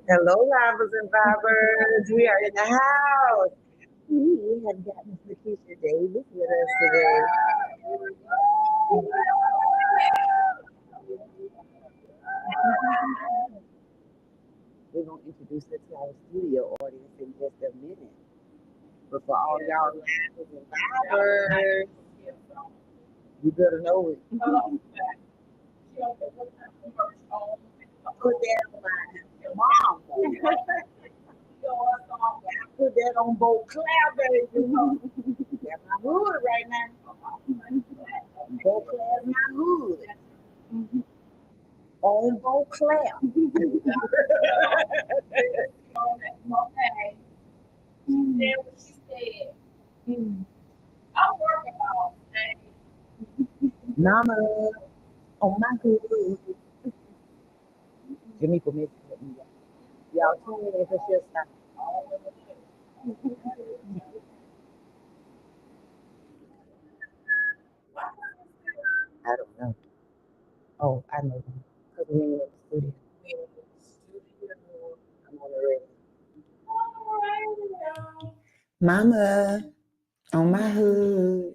Hello, lovers and vibers. We are in the house. We have got Miss Lakeisha Davis with us today. We're going to introduce her to our studio audience in just a minute. But for all y'all lovers and vibers, you better know it. Put that on my mom. Put that on both cloud, baby. That's my hood right now. Both cloud, my hood. On both cloud. Mama, on my hood. Give me permission to let me out. Y'all tune in for sure. I don't know. Oh, I know. Because we ain't in the studio. I'm on the radio. Mama, on my hood.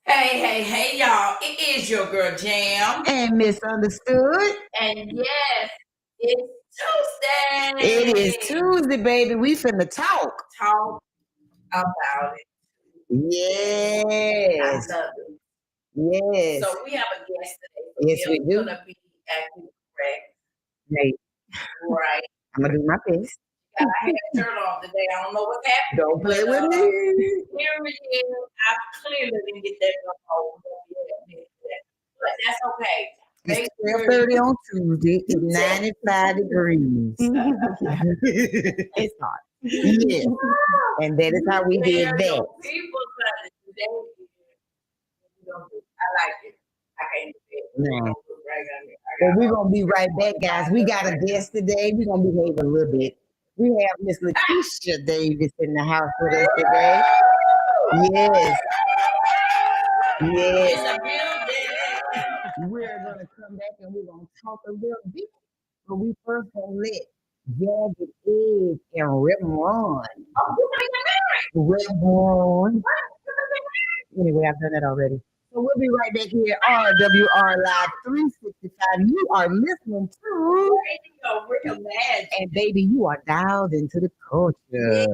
Hey, y'all. It is your girl Jam. And misunderstood. And yes, it's Tuesday. It is Tuesday, baby. We finna talk. Talk about it. Yes. I love it. Yes. So we have a guest today. Yes, we do. Going to be acting correct. Right. Right. I'm gonna do my best. I had a shirt on today. I don't know what's happening. Don't play with me. Here we is. I clearly didn't get that home. But that's okay. It's 12:30 on Tuesday. It's 95 degrees. It's hot. Yes. And that is how we did that. People today. I like it. I can't do it. No. But we're gonna be right back, guys. We got a guest today. We're gonna behave a little bit. We have Miss Lakeisha Davis in the house with us today. Yes. Yes. We're gonna come back and we're gonna talk a little bit. But we first gonna let Jagged Edge and Rip Run. Rip Run. Anyway, I've done that already. So we'll be right back here at RWR Live 365. You are listening to Radio Magic. And baby, you are dialed into the culture. They're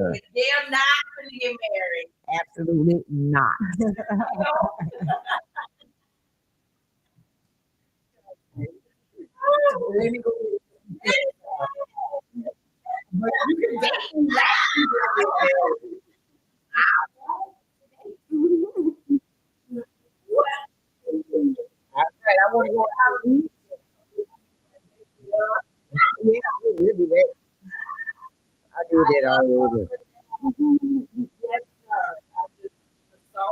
not going to get married. Absolutely not. But you can date I want to go out. Yeah, we'll do that. I do that already. Yes, sir. I just saw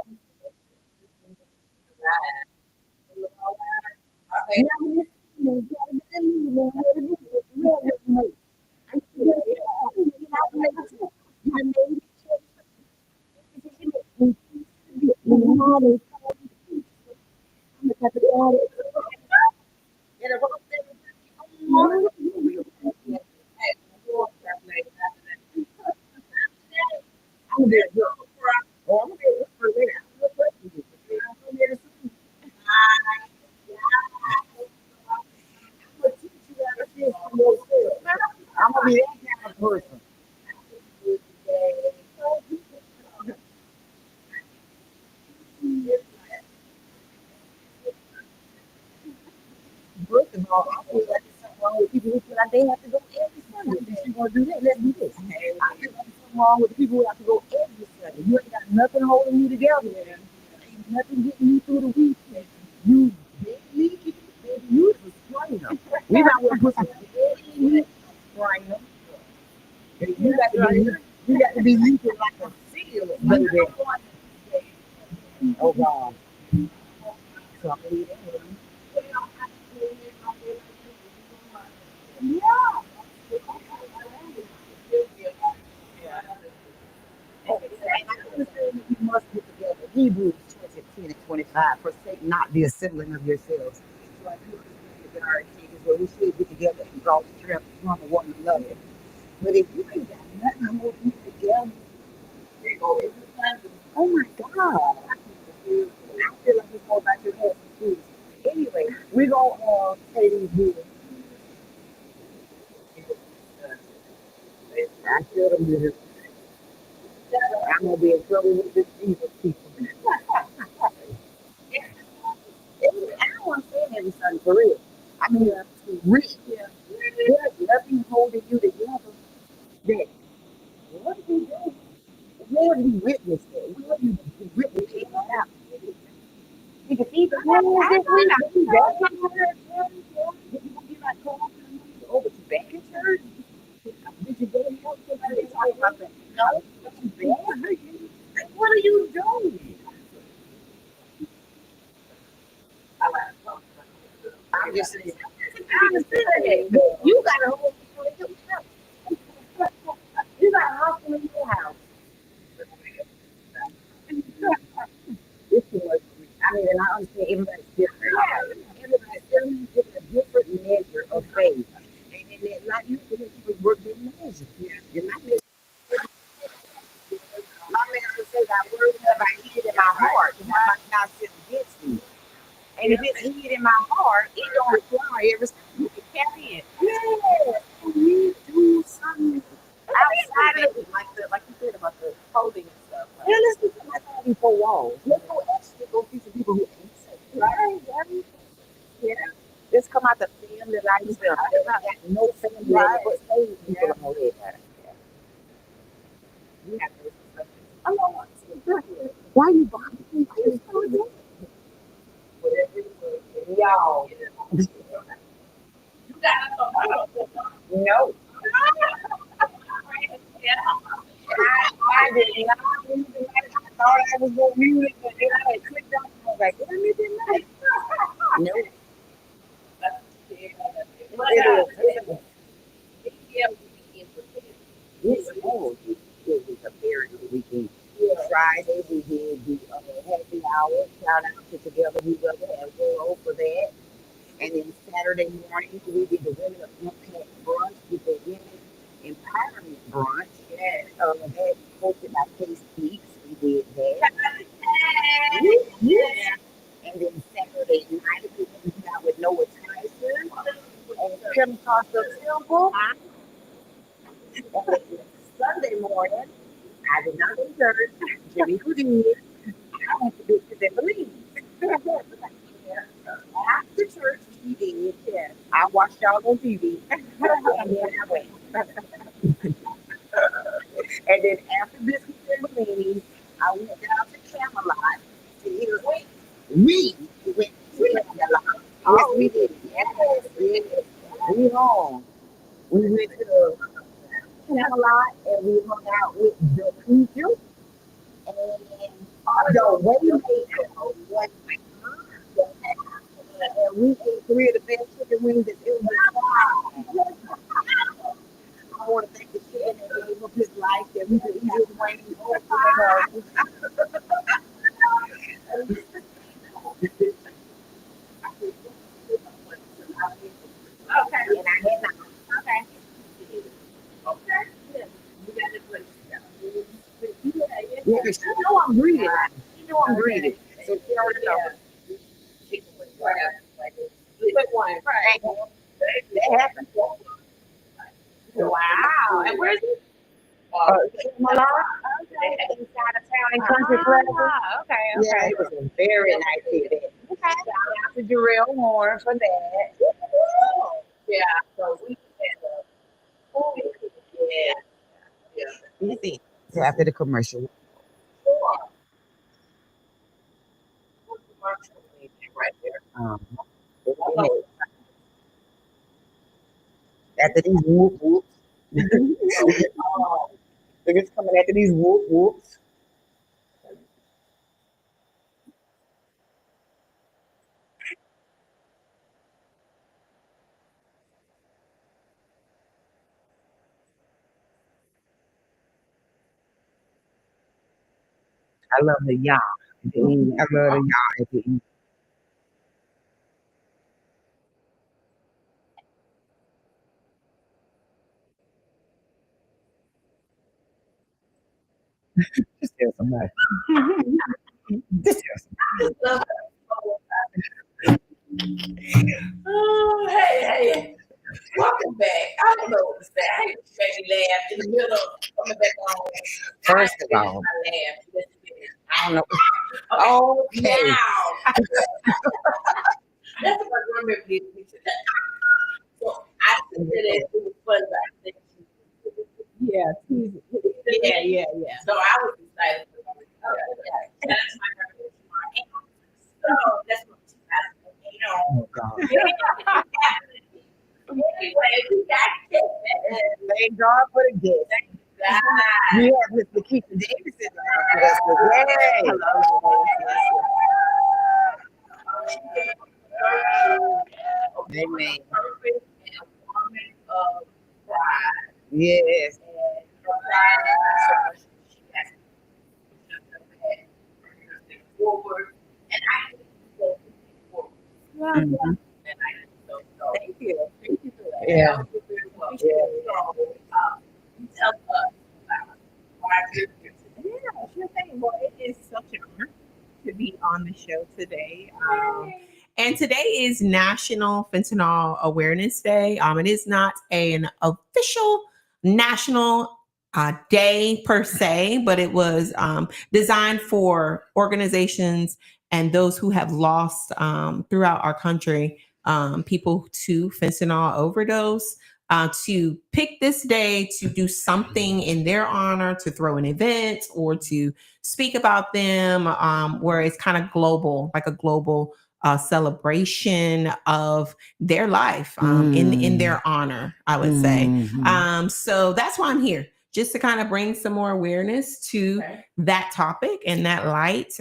I'm gonna be that kind of person. First of all, I feel like there's something wrong with people who feel like they have to go every Sunday. If you're gonna do that, let's do this. I feel like there's something wrong with the people who have to go every Sunday. You ain't got nothing holding you together. Ain't nothing getting you through the week. You baby, you the strainer. We might well put some strainer. You got to be leaping like a seal, baby. Oh God. So I'm gonna leave that with you. Yeah. And I understand that you must get together. Hebrews 20:10 and 25. Forsake not the assembling of yourselves. So I do understand that there are occasions where we should get together and draw strength from one another. But if you ain't got nothing holding you together, oh my God, I feel like it's more about your head than shoes. Anyway, we're gonna say these here. I feel them with I'm gonna be in trouble with this Jesus people. I don't want to say it every Sunday for real. I mean, real. There's nothing holding you together. That what do you do? Where do you witness it? Where do you witness it out? You can see the hands this week. You back in church. You like calling over to back in church. Did you go and help somebody talk about that? No. What are you doing? I'm just saying. I understand that. You got to hold people in your house. You got to hustle in your house. It's too much for me. I mean, and I understand everybody's different. Everybody's different, a different measure of faith. And then that, like you said, people work their measure. You're not measure. My measure says, I word have I hid in my heart. And I might not sit against me. And if it's hid in my heart, it don't require every time you can carry it. Yes. You do something outside of it. Like you said about the clothing and stuff. Right? Yeah, let's do something outside these four walls. Let's go actually go see some people who ain't safe. Right. Yeah. Let's come out the family lifestyle. I got no family but saved people on it. Yeah. You have to listen to stuff. I don't want to. Why you bothering me? Why you so good? Y'all. No. I did not mute the mic. I thought I was going to mute it, but then I had clicked on it. I was like, did I mute the mic? No. It is. Yes, oh, it was a very good weekend. Friday, we did the happy hour. Shout out to Together We Love It and World for that. And then Saturday morning, we did the Women of Impact brunch with the Women Empowerment brunch. That hosted by K Speaks. We did that. Yes. And then Saturday night, we went out with Noah Tyson and Pentecostal Temple. And then Sunday morning, I did not go to church. Jimmy who did. I went to Biscuits and Believe. After church, she did. Yeah. I watched y'all on TV. And then I went. And then after Biscuits and Believe, I went down to Camelot to hear we went to Camelot. Yes, we did. Yes. We home. We went to Camelot and we hung out with the preacher and the waymaker. What and we ate three of the best chicken wings that ever been fried. I want to thank the kid that gave up his life that we could eat his wings. Okay. And I had not. Okay. Yeah, because you know I'm greedy. You know I'm greedy. So she already knows. Quick one. Right. That happened. Wow. And where's it? Camelot, inside of town in Country Plaza. Okay. Yeah, it was a very nice event. Okay. Shout out to Jarrell Horn for that. Yeah. So we had yeah. That's it. So after the commercial. Right there. After these whoop whoops. They're just coming after these whoop whoops. I love the y'all. I love the y'all at the end. Just tell somebody. Just tell somebody. Love it. Oh, hey. Welcome back. I don't know what to say. I hate to make me laugh in the middle of coming back on. First of I all, laugh. Let's finish. I don't know. Okay. Now. That's what I remember this picture. So I said that it was fun, but I think Yeah, yeah. so I was excited. That's my reference. So that's what 2008 on. Oh God. Anyway, we got that. Thank God for the gift. God. We have Mr. Keith Davidson with us today. Amen. Purpose and woman of pride. Yes. And her pride is so much she has to forward. And I think so forward. Mhm. And I think so. Thank you. Thank you for that. Yeah. You're very welcome. Yeah. So, you tell us about why you're here today. Yeah, sure thing. Well, it is such an honor to be on the show today. And today is National Fentanyl Awareness Day. It is not an official national day per se, but it was designed for organizations and those who have lost throughout our country people to fentanyl overdose. To pick this day to do something in their honor, to throw an event or to speak about them, where it's kind of global, like a global celebration of their life in their honor, I would say. Mhm. So that's why I'm here, just to kind of bring some more awareness to that topic and that light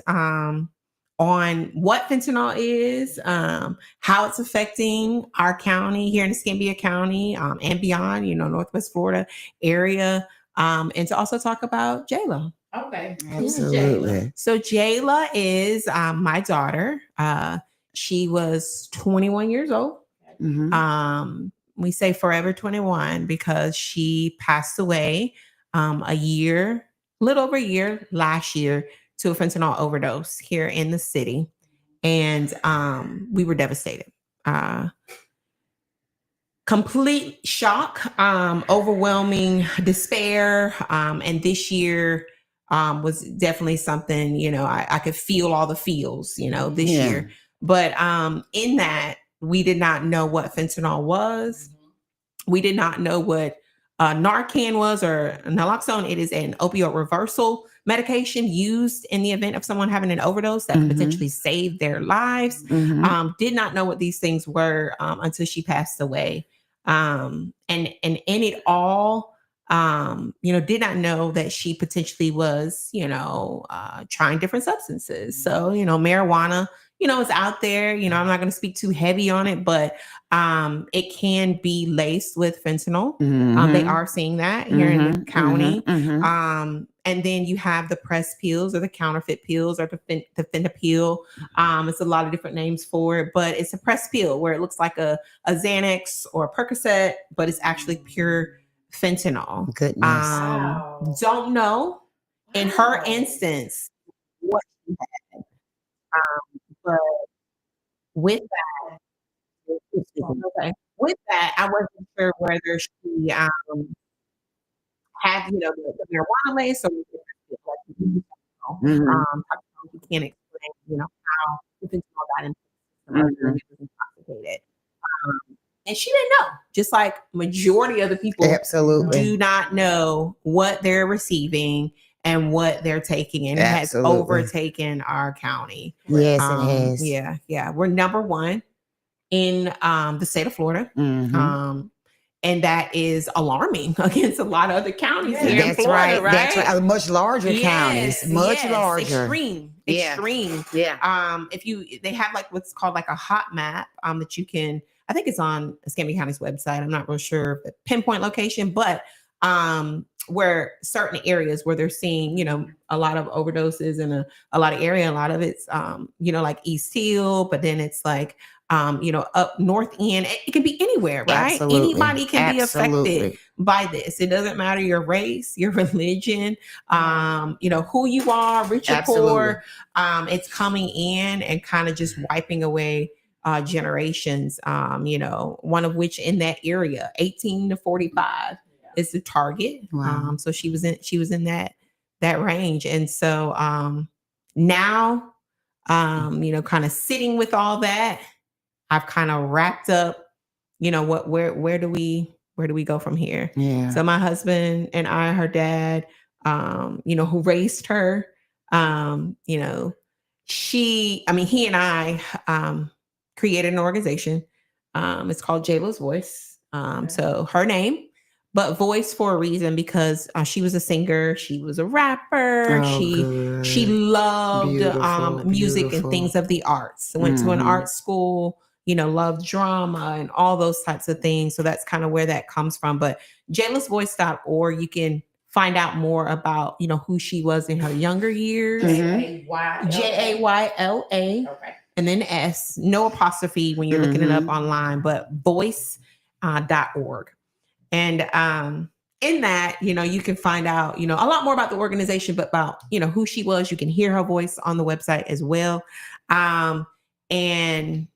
on what fentanyl is, how it's affecting our county here in Escambia County and beyond, Northwest Florida area, and to also talk about Jayla. Okay. Absolutely. So Jayla is my daughter. She was 21 years old. Mhm. We say forever 21 because she passed away a little over a year last year to a fentanyl overdose here in the city. And we were devastated. Complete shock, overwhelming despair. And this year was definitely something, I could feel all the feels, this Yeah. year. But in that, we did not know what fentanyl was. We did not know what Narcan was or naloxone. It is an opioid reversal medication used in the event of someone having an overdose that could potentially save their lives. Did not know what these things were until she passed away. And in it all, did not know that she potentially was, trying different substances. So, marijuana, is out there. I'm not going to speak too heavy on it, but it can be laced with fentanyl. They are seeing that here in the county. And then you have the pressed pills or the counterfeit pills or the fentanyl. It's a lot of different names for it, but it's a pressed pill where it looks like a Xanax or a Percocet, but it's actually pure fentanyl. Goodness. Don't know in her instance what she had. But with with that, I wasn't sure whether she had, the marijuana lace or you can't explain, how the fentanyl got into the system other than it was intoxicated. And she didn't know, just like majority of the people Absolutely. do not know what they're receiving and what they're taking, and it has Absolutely. overtaken our county. Yes, it has. Yeah. We're number one in the state of Florida. And that is alarming against a lot of other counties here in Florida, right? That's right. Much larger counties. Much larger. Extreme. Yeah. They have like what's called like a hot map that you can, I think it's on Escambia County's website. I'm not real sure the pinpoint location, but where certain areas where they're seeing, a lot of overdoses in a lot of area, a lot of it's, like East Hill, but then it's like up north end. It can be anywhere, right? Absolutely. Anybody can be Absolutely. affected by this. It doesn't matter your race, your religion, who you are, rich or Absolutely. poor. It's coming in and kind of just wiping away generations, one of which in that area, 18 to 45 is the target. Wow. So she was in that range. And so now, kind of sitting with all that, I've kind of wrapped up, where do we go from here? Yeah. So my husband and I, her dad, who raised her, he and I created an organization. It's called Jayla's Voice. So her name, but voice for a reason, because she was a singer, she was a rapper, she loved music and things of the arts. Went to an art school, loved drama and all those types of things. So that's kind of where that comes from. But jaylasvoice.org, you can find out more about, who she was in her younger years. Jayla. Okay. And then S, no apostrophe when you're looking it up online, but voice.org. And in that, you can find out, a lot more about the organization, but about, who she was. You can hear her voice on the website as well. And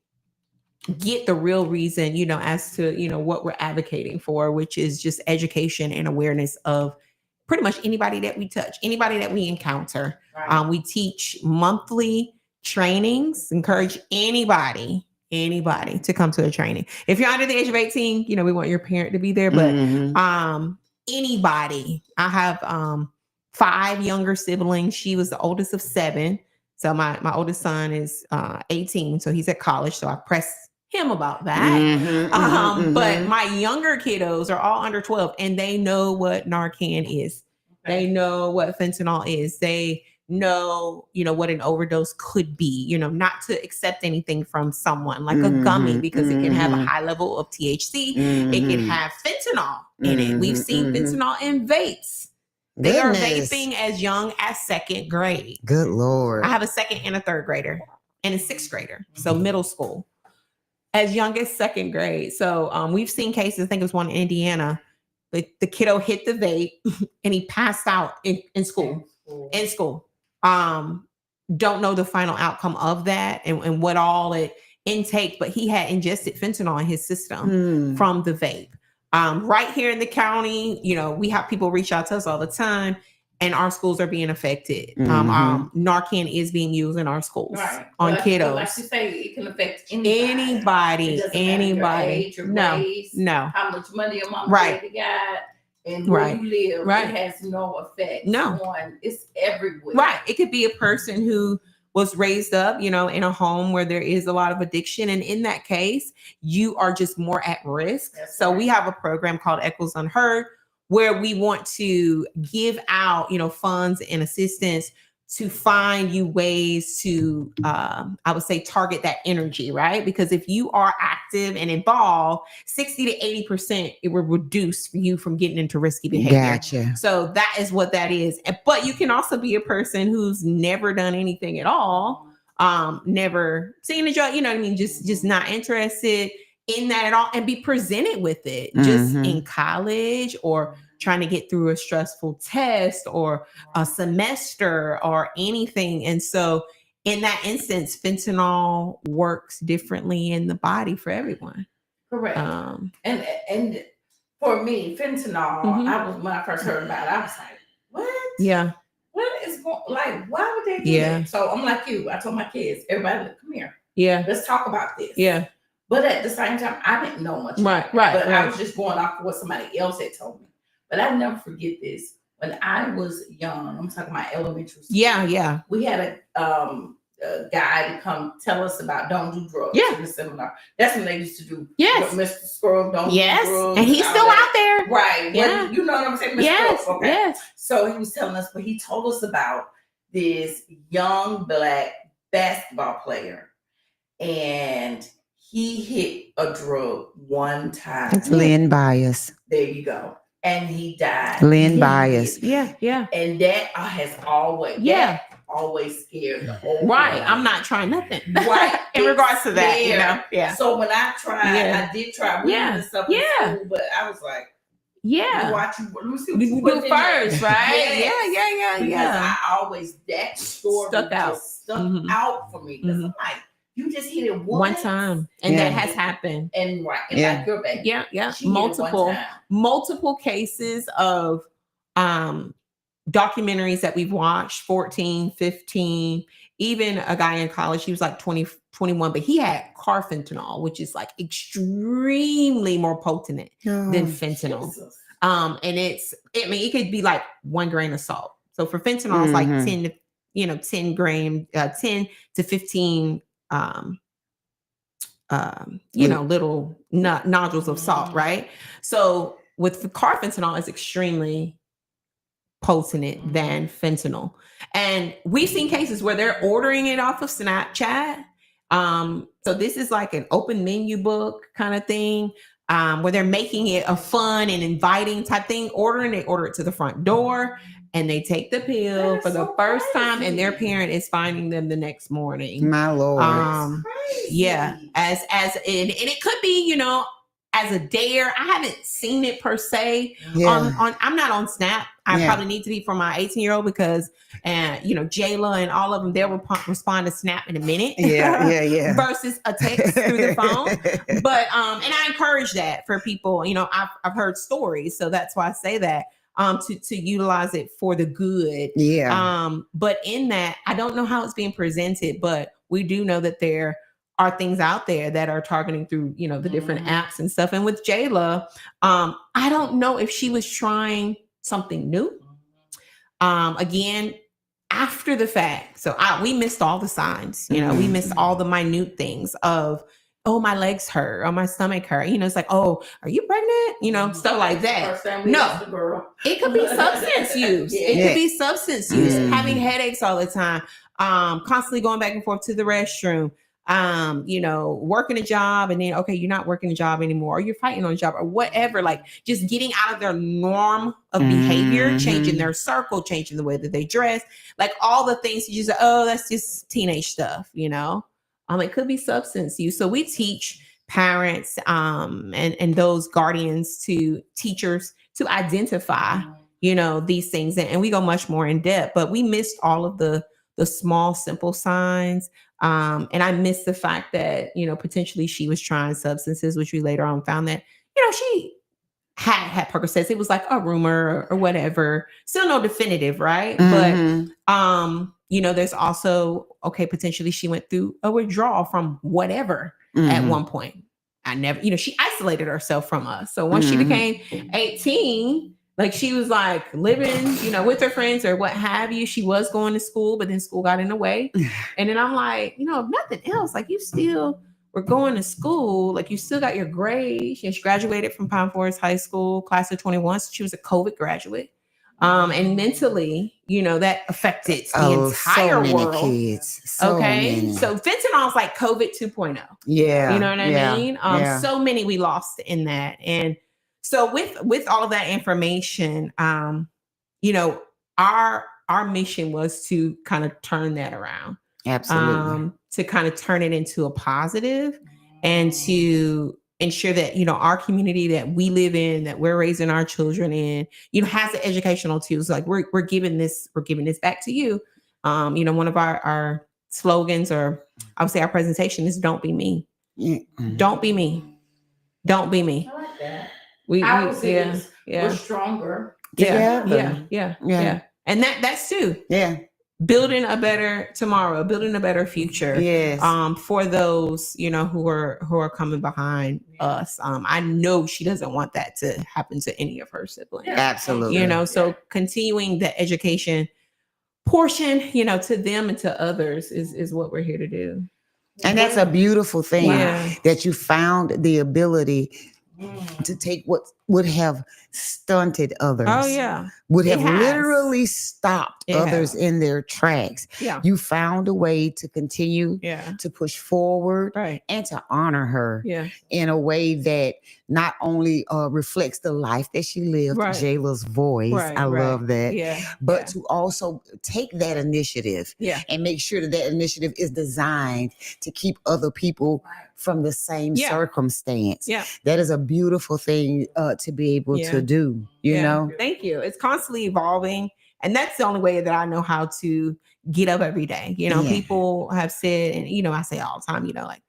get the real reason, as to, what we're advocating for, which is just education and awareness of pretty much anybody that we touch, anybody that we encounter. Right. We teach monthly trainings, encourage anybody to come to a training. If you're under the age of 18, we want your parent to be there, but anybody. I have 5 younger siblings. She was the oldest of 7. So my oldest son is 18, so he's at college. So I press him about that. But my younger kiddos are all under 12, and they know what Narcan is. Okay. They know what fentanyl is. They know, what an overdose could be, not to accept anything from someone like a gummy, because it can have a high level of THC. It can have fentanyl in it. We've seen fentanyl in vapes. They are vaping as young as 2nd grade. Good Lord. I have a 2nd and a 3rd grader and a 6th grader. So middle school, as young as 2nd grade. So we've seen cases, I think it was one in Indiana, the kiddo hit the vape and he passed out in school. In school. Don't know the final outcome of that and what all it intake, but he had ingested fentanyl in his system from the vape. Right here in the county, we have people reach out to us all the time, and our schools are being affected. Narcan is being used in our schools on kiddos. Like you say, it can affect anybody. Anybody. Your age, your race, how much money your mom daddy got, and where you live. It has no effect on. It's everywhere. Right. It could be a person who was raised up, in a home where there is a lot of addiction. And in that case, you are just more at risk. So we have a program called Echoes Unheard, where we want to give out, funds and assistance to find you ways to, I would say, target that energy, right? Because if you are active and involved, 60 to 80%, it will reduce you from getting into risky behavior. Gotcha. So that is what that is. But you can also be a person who's never done anything at all, never seen a drug, just not interested in that at all, and be presented with it just in college or trying to get through a stressful test or a semester or anything. And so in that instance, fentanyl works differently in the body for everyone. Correct. And for me, fentanyl, when I first heard about it, I was like, what? Yeah. What is going, why would they do that? So I'm like you. I told my kids, everybody, come here. Yeah. Let's talk about this. Yeah. But at the same time, I didn't know much. Right. But I was just going off of what somebody else had told me. But I never forget this. When I was young, I'm talking about elementary school. Yeah. We had a guy to come tell us about don't do drugs in the seminar. That's when they used to do. Yes. Mr. Scrub, don't do drugs. And he's still out there. Right. Yeah. Well, you know what I'm saying? Mr. Scrub. Okay. Yes. So he was telling us, but he told us about this young Black basketball player. And he hit a drug one time. It's Lynn Bias. There you go. And he died. Lynn Bias. Yeah. And that has always always scared. The whole Right. time. I'm not trying nothing. Right. In regards to that, you Scared. know. Yeah. So when I tried, Yeah. I did try reading Yeah. and stuff in Yeah. school, but I was like, Yeah. let me see what You you do put in there. first, right? Yes. Yeah. Because I always, that story Stuck out. just stuck Mhm. out for me. Because I'm like, you just hit it One once. time. And Yeah. that has happened. And right, and Yeah. like your baby. Yeah. She hit it one time. Multiple cases of documentaries that we've watched, 14, 15, even a guy in college, he was like 20, 21, but he had carfentanil, which is like extremely more potent than fentanyl. Jesus. And it could be like 1 grain of salt. So for fentanyl, it's like 10 to 10 gram, 10 to 15 little nodules of salt, right? So with the carfentanil, it's extremely potent than fentanyl. And we've seen cases where they're ordering it off of Snapchat. So this is like an open menu book kind of thing, where they're making it a fun and inviting type thing. They order it to the front door, and they take the pill for the first time, and their parent is finding them the next morning. My Lord. Yeah, and it could be, as a dare. I haven't seen it per se. Yeah. I'm not on Snap. I probably need to be for my 18-year-old because, Jayla and all of them, they'll respond to Snap in a minute. Yeah. Versus a text through the phone. But and I encourage that for people. I've heard stories, so that's why I say that. To utilize it for the good. Yeah. But in that, I don't know how it's being presented, but we do know that there are things out there that are targeting through, the different apps and stuff. And with Jayla, I don't know if she was trying something new. Again, after the fact. So we missed all the signs, we missed all the minute things of, oh, my legs hurt, or my stomach hurt. It's like, oh, are you pregnant? Stuff like that. No, it could be substance use. It could be substance use, having headaches all the time, constantly going back and forth to the restroom, working a job, and then, okay, you're not working a job anymore, or you're fighting on a job or whatever, like just getting out of their norm of behavior, changing their circle, changing the way that they dress, like all the things you just, oh, that's just teenage stuff, it could be substance use. So we teach parents and those guardians to teachers to identify, these things. And we go much more in depth, but we missed all of the small, simple signs. And I missed the fact that, potentially she was trying substances, which we later on found that, she had Percocets. It was like a rumor or whatever. Still no definitive, right? But, there's also, okay, potentially she went through a withdrawal from whatever at one point. I never, she isolated herself from us. So once she became 18, like she was like living, with her friends or what have you. She was going to school, but then school got in the way. And then I'm like, if nothing else, like you still were going to school, like you still got your grades. She graduated from Pine Forest High School, class of 21. So she was a COVID graduate. And mentally, that affected the entire world. Kids. So fentanyl is like COVID 2.0. Yeah. You know what I mean? So many we lost in that. And so with all of that information, our mission was to kind of turn that around. Absolutely. To kind of turn it into a positive and to ensure that, our community that we live in, that we're raising our children in, has the educational tools. Like we're giving this back to you. One of our slogans, or I would say our presentation, is "Don't be me. Don't be me. Don't be me." I like that. We're stronger. Yeah. And that's too. Yeah. Building a better tomorrow, building a better future. Yes. For those, who are coming behind us. I know she doesn't want that to happen to any of her siblings. Yeah. Absolutely. So continuing the education portion, to them and to others is what we're here to do. And that's a beautiful thing Yeah. that you found the ability to take would have stunted others. Oh yeah. Would It have has. literally stopped It others has. in their tracks. Yeah. You found a way to continue Yeah. to push forward Right. and to honor her Yeah. in a way that not only reflects the life that she lived, Right. Jayla's voice. Right. I right. love that. Yeah. But yeah. to also take that initiative Yeah. and make sure that that initiative is designed to keep other people from the same Yeah. circumstance. Yeah. That is a beautiful thing to be able Yeah. to do, you Yeah. know? Thank you. It's constantly evolving. And that's the only way that I know how to get up every day. You know, Yeah. people have said, and, you know, I say all the time, you know, like,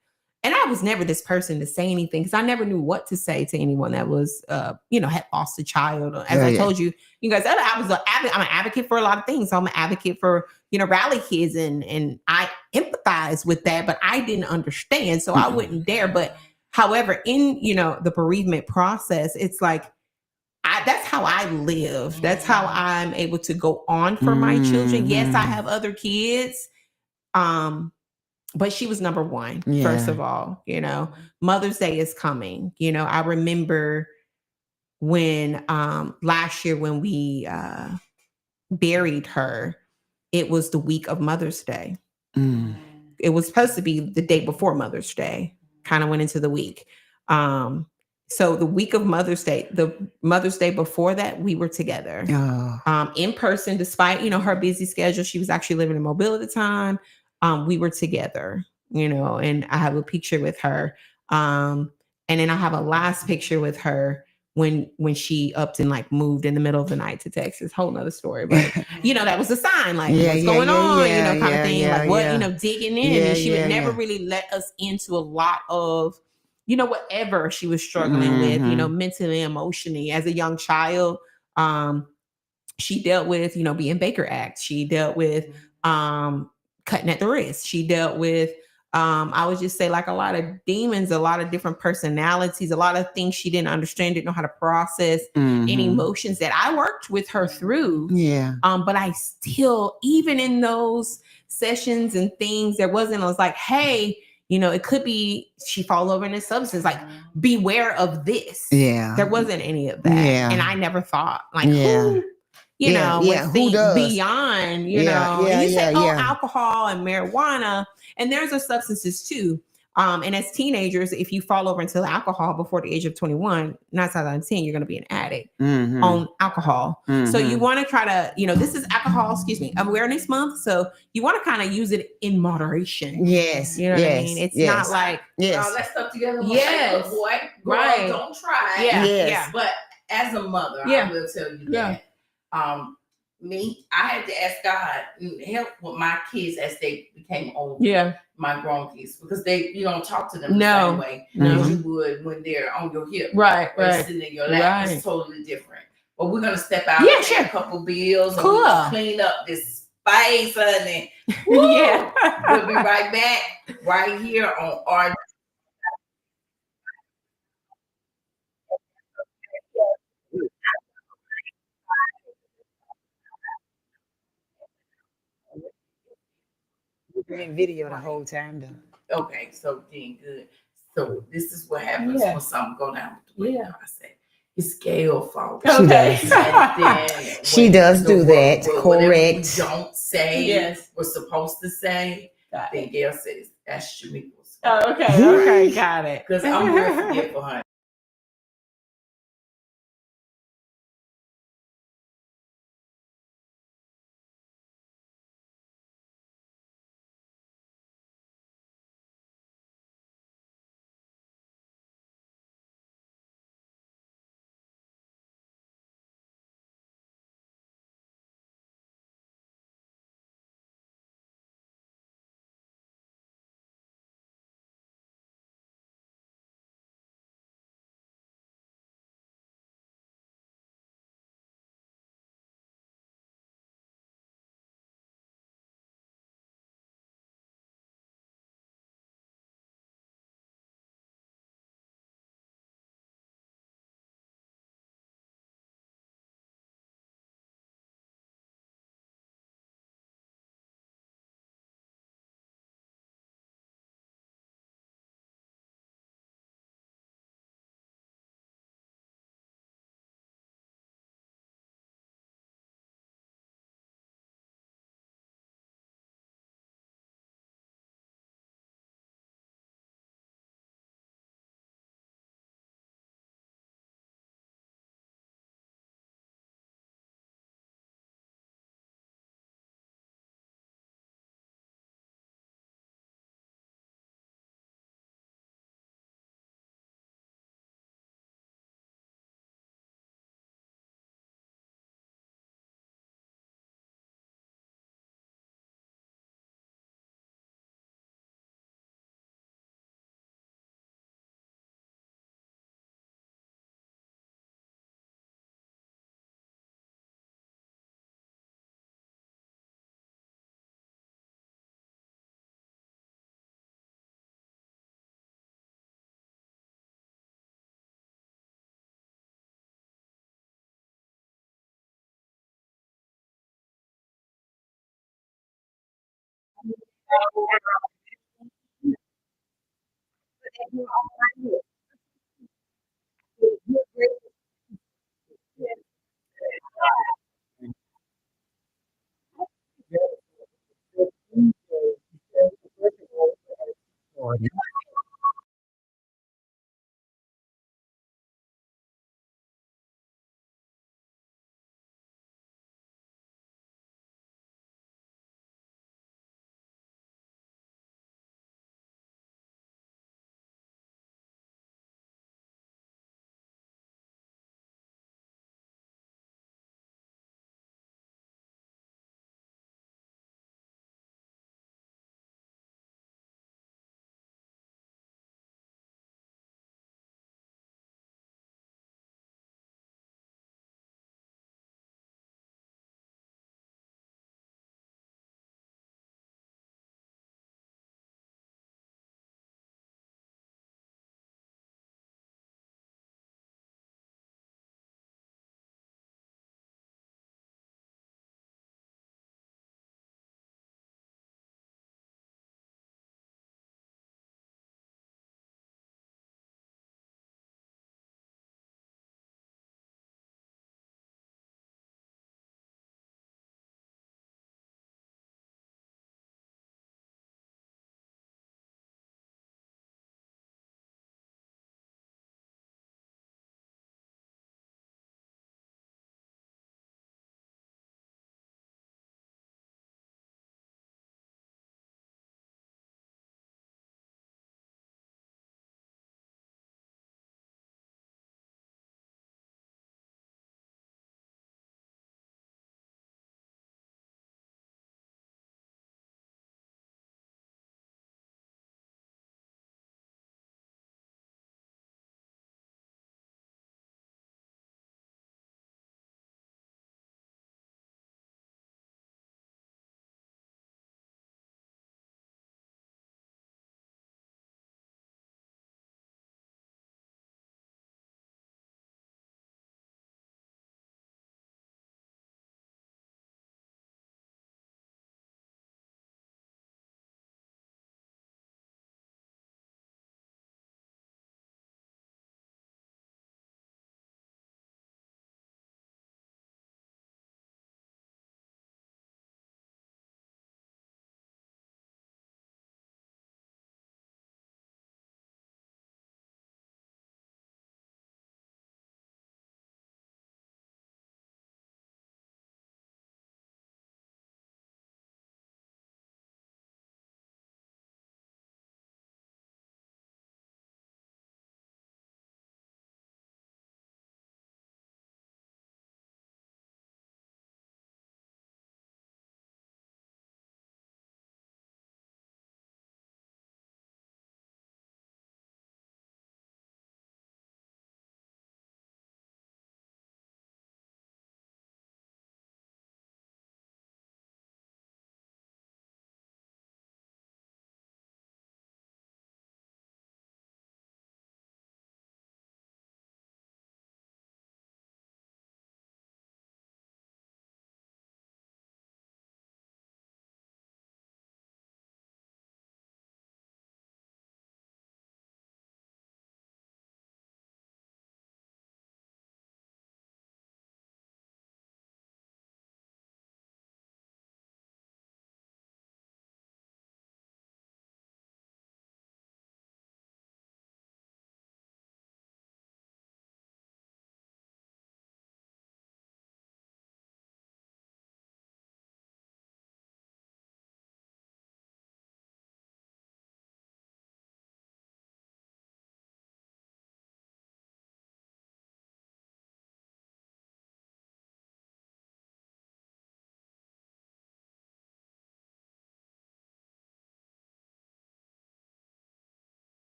and I was never this person to say anything because I never knew what to say to anyone that was, you know, had lost a child. As Oh, I yeah. told you, you guys, I'm an advocate for a lot of things. So I'm an advocate for, you know, rally kids, and I empathize with that, but I didn't understand. So I wouldn't dare. But however, in, you know, the bereavement process, it's like, that's how I live. That's how I'm able to go on for my children. Yes, I have other kids. But she was number one, first of all. You know, Mother's Day is coming. You know, I remember when last year when we buried her, it was the week of Mother's Day. Mm. It was supposed to be the day before Mother's Day, kind of went into the week. So the week of Mother's Day, the Mother's Day before that, we were together in person, despite, you know, her busy schedule. She was actually living in Mobile at the time. We were together, you know, and I have a picture with her. And then I have a last picture with her when she upped and like moved in the middle of the night to Texas. Whole nother story. But you know, that was a sign, like what's going on, you know, kind of thing. Like what, you know, digging in. And she would never really let us into a lot of, you know, whatever she was struggling with, you know, mentally, emotionally. As a young child, she dealt with, you know, being Baker Act. She dealt with cutting at the wrist. She dealt with, I would just say, like a lot of demons, a lot of different personalities, a lot of things she didn't understand, didn't know how to process, and emotions that I worked with her through. Yeah. But I still, even in those sessions and things, there wasn't, I was like, hey, you know, it could be she fall over into substance, like beware of this. Yeah. There wasn't any of that. Yeah. And I never thought, like, Yeah. who, you know, would who think does? beyond, you know, and you say, oh, alcohol and marijuana, and there's other substances too. And as teenagers, if you fall over into alcohol before the age of 21, 9 times out of 10, you're going to be an addict on alcohol. So you want to try to, you know, this is alcohol, awareness month. So you want to kind of use it in moderation. Yes. You know what I mean? It's not like, all that stuff together. Yes. Like, boy, girl, Right. don't try. Yeah. Yes. Yeah. But as a mother, Yeah. I will tell you Yeah. that. Me, I had to ask God help with my kids as they became older. Yeah. My grown kids, because you don't talk to them the No. same way No. as you would when they're on your hip. Right. Or Right. sitting in your lap. Right. It's totally different. But we're gonna step out, Yeah, pay sure. a couple bills, and Cool. we're gonna clean up this space, honey. Yeah. We'll be right back, right here on our. We've been in video the whole time though. Okay, so then good. So this is what happens when something go down with the window. I say it's Gail fault. She does. She does do that. Whatever we Correct. don't say, Yes. we're supposed to say. Then Gail says that's Shamika's fault. Oh, okay. Okay. Got it. Because I'm very forgetful, honey.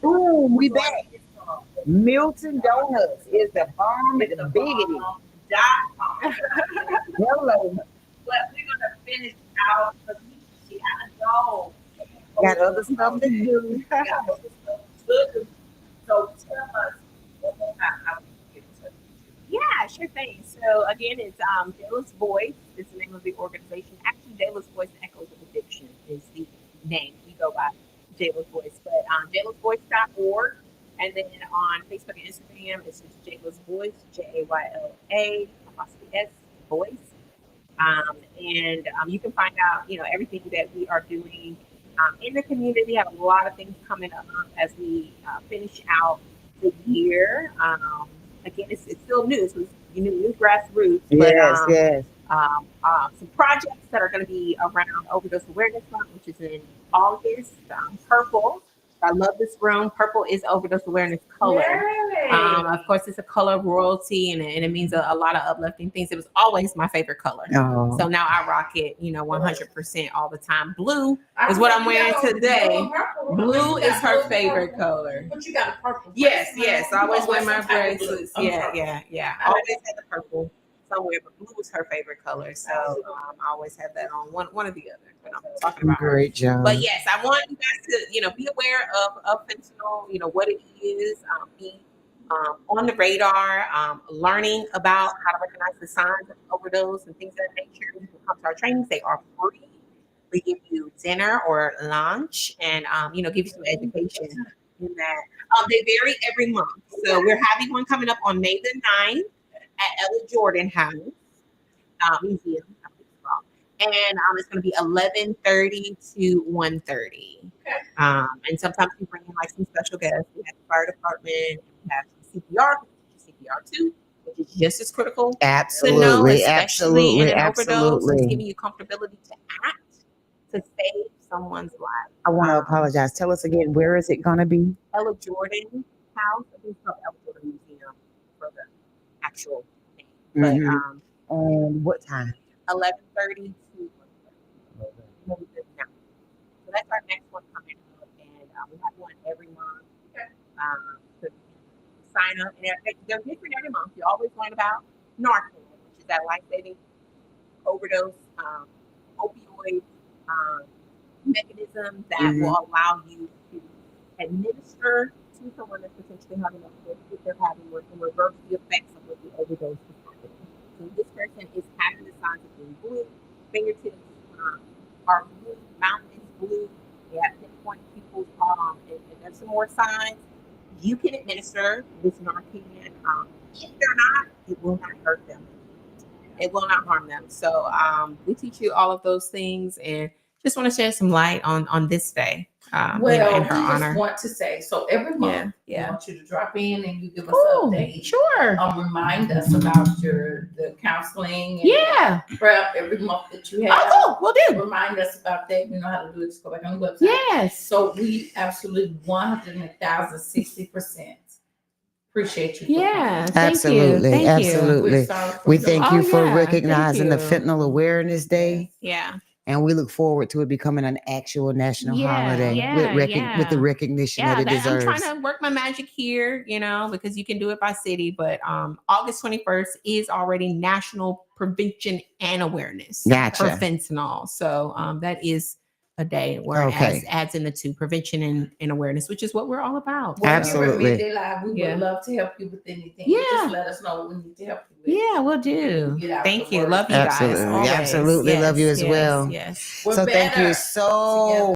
Boom, we back. Milton Donuts is the bomb and the biggity. Hello. But we're gonna finish out because she gotta go. Got other stuff to do. Got other stuff to do. So tell us one more time how we get in touch. Yeah, sure thing. So again, it's Jayla's Voice is the name of the organization. Actually, Jayla's Voice Echoes of Addiction is the name. We go by Jayla's Voice, but jaylasvoice.org. And then on Facebook and Instagram, it's just Jayla's Voice, JAYLA Voice. And you can find out, everything that we are doing in the community. We have a lot of things coming up as we finish out the year. Again, it's still new, so it's new grassroots. Yes, but, yes. Some projects that are going to be around Overdose Awareness Month, which is in August. Purple. I love this room. Purple is overdose awareness color. Of course, it's a color of royalty, and it means a lot of uplifting things. It was always my favorite color. Oh. So now I rock it, 100% all the time. Blue is what I'm wearing today. Blue is her favorite color. But you got a purple. Yes. I always wear my bracelets. Yeah. I always had the purple somewhere, but blue is her favorite color. So I always have that on one or the other. But I'm talking about her. Great job. But yes, I want you guys to, be aware of fentanyl, what it is, be on the radar, learning about how to recognize the signs of overdose and things of that nature. You can come to our trainings. They are free. We give you dinner or lunch and, give you some education in that. They vary every month. So we're having one coming up on May the 9th at Ella Jordan House Museum. And it's going to be 11:30 to 1:30. And sometimes we bring in like some special guests. We have the fire department. We have some CPR, CPR 2, which is just as critical. Absolutely, to know, especially in an absolutely. overdose. It's giving you comfortability to act to save someone's life. I want to apologize. Tell us again, where is it going to be? Ella Jordan House. I think it's called Ella Jordan Museum for the actual name. Mhm. But And what time? 11:30 to 1:30. So that's our next one coming up, and we have one every month. So sign up, and they're different every month. You always learn about Narcan, which is that life-saving overdose opioid mechanism that will allow you to administer to someone that's potentially having an overdose if they're having one, and reverse the effects of what the overdose is happening. So this person is having the signs of being blue, fingertips are blue, mouth is blue, they have pinpoint pupils, and there's some more signs. You can administer this Narcan. If they're not, it will not hurt them. It will not harm them. So we teach you all of those things, and just want to shed some light on this day. Well, in we her just honor. want to say, so every month, Yeah. we want you to drop in and you give us Ooh, an update. sure. Remind us about the counseling and Yeah. prep every month that you have. Oh, we'll do. Remind us about that. You know how to do it. Just go back on the website. Yes. So we absolutely 1,060% appreciate you. Yeah. Thank Absolutely, you. Thank absolutely. We're sorry for We the- thank Oh, you for yeah. recognizing the Thank you. Fentanyl Awareness Day, you. Yeah. and we look forward to it becoming an actual national holiday with the recognition Yeah, that it deserves. I'm trying to work my magic here, because you can do it by city. But August 21st is already National Prevention and Awareness Gotcha. for fentanyl. So that is a day where Okay. it adds in the two, prevention and awareness, which is what we're all about. Well, Absolutely. Here at Midday Live, we Yeah. would love to help you with anything. Yeah. Just let us know what we need to help you with. Yeah, we'll do. Get out Thank the you. word. Love you guys. Absolutely. Always. Absolutely. Love you as well. Yes. We're So thank you better so